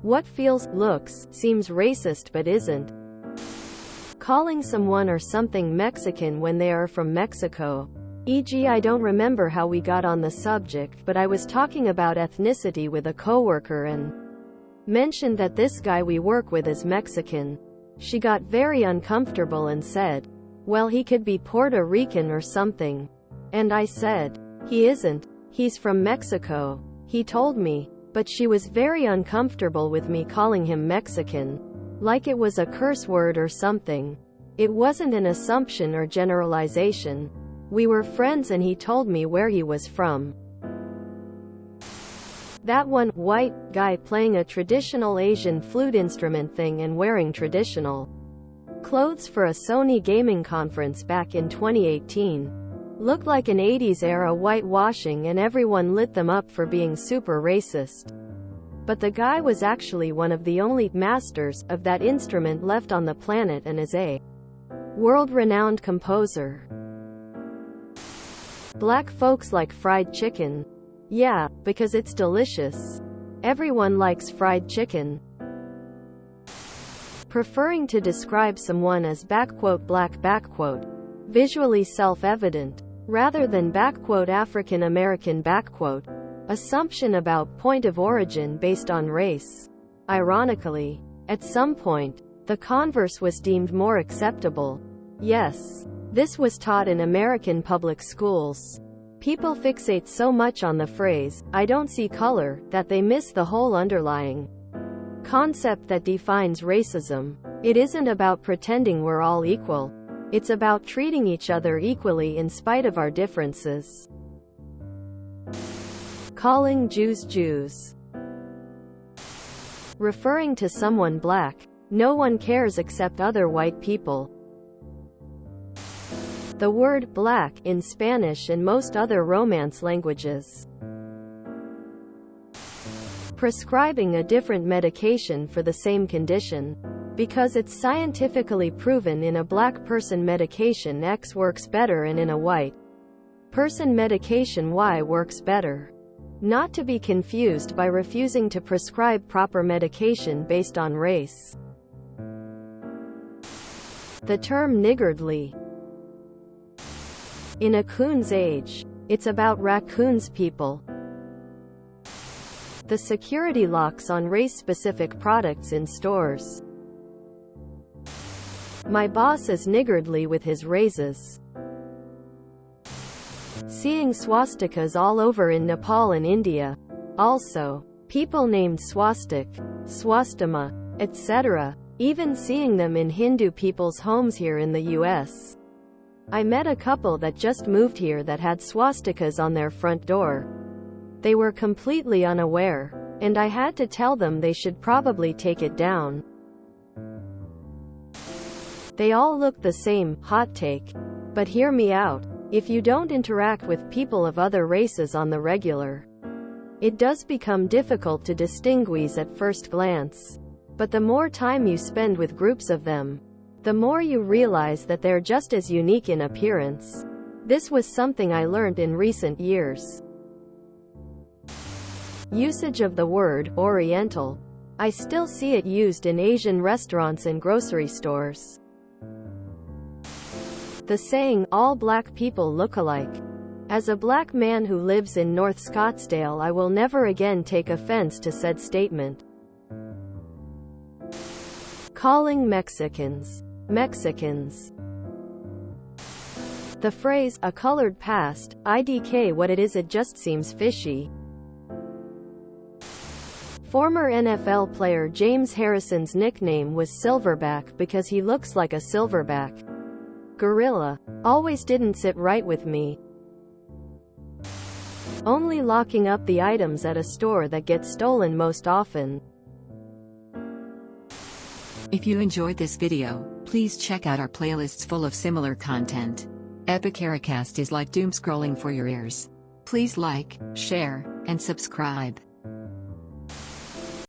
What feels, looks, seems racist but isn't. Calling someone or something Mexican when they are from Mexico. E.g., I don't remember how we got on the subject, but I was talking about ethnicity with a coworker and mentioned that this guy we work with is Mexican. She got very uncomfortable and said, well, he could be Puerto Rican or something. And I said, he isn't. He's from Mexico. He told me. But she was very uncomfortable with me calling him Mexican. Like it was a curse word or something. It wasn't an assumption or generalization. We were friends and he told me where he was from. That one white guy playing a traditional Asian flute instrument thing and wearing traditional clothes for a Sony gaming conference back in 2018 looked like an 80s era whitewashing, and everyone lit them up for being super racist. But the guy was actually one of the only masters of that instrument left on the planet and is a world-renowned composer. Black folks like fried chicken. Yeah, because it's delicious. Everyone likes fried chicken. Preferring to describe someone as black, visually self-evident, rather than African American, assumption about point of origin based on race. Ironically, at some point, the converse was deemed more acceptable. Yes, this was taught in American public schools. People fixate so much on the phrase, I don't see color, that they miss the whole underlying concept that defines racism. It isn't about pretending we're all equal. It's about treating each other equally in spite of our differences. Calling Jews Jews. Referring to someone black. No one cares except other white people. The word black in Spanish and most other Romance languages. Prescribing a different medication for the same condition. Because it's scientifically proven in a black person medication X works better and in a white person medication Y works better. Not to be confused by refusing to prescribe proper medication based on race. The term niggardly. In a coon's age. It's about raccoons people. The security locks on race-specific products in stores. My boss is niggardly with his raises. Seeing swastikas all over in Nepal and India. Also, people named Swastik, Swastama, etc. Even seeing them in Hindu people's homes here in the US. I met a couple that just moved here that had swastikas on their front door. They were completely unaware, and I had to tell them they should probably take it down. They all look the same, hot take. But hear me out. If you don't interact with people of other races on the regular, it does become difficult to distinguish at first glance. But the more time you spend with groups of them, the more you realize that they're just as unique in appearance. This was something I learned in recent years. Usage of the word Oriental. I still see it used in Asian restaurants and grocery stores. The saying, all black people look alike. As a black man who lives in North Scottsdale, I will never again take offense to said statement. Calling Mexicans Mexicans. The phrase, a colored past, IDK what it is, it just seems fishy. Former NFL player James Harrison's nickname was Silverback because he looks like a silverback gorilla. Always didn't sit right with me. Only locking up the items at a store that get stolen most often. If you enjoyed this video, please check out our playlists full of similar content. Epicaricast is like doom scrolling for your ears. Please like, share, and subscribe.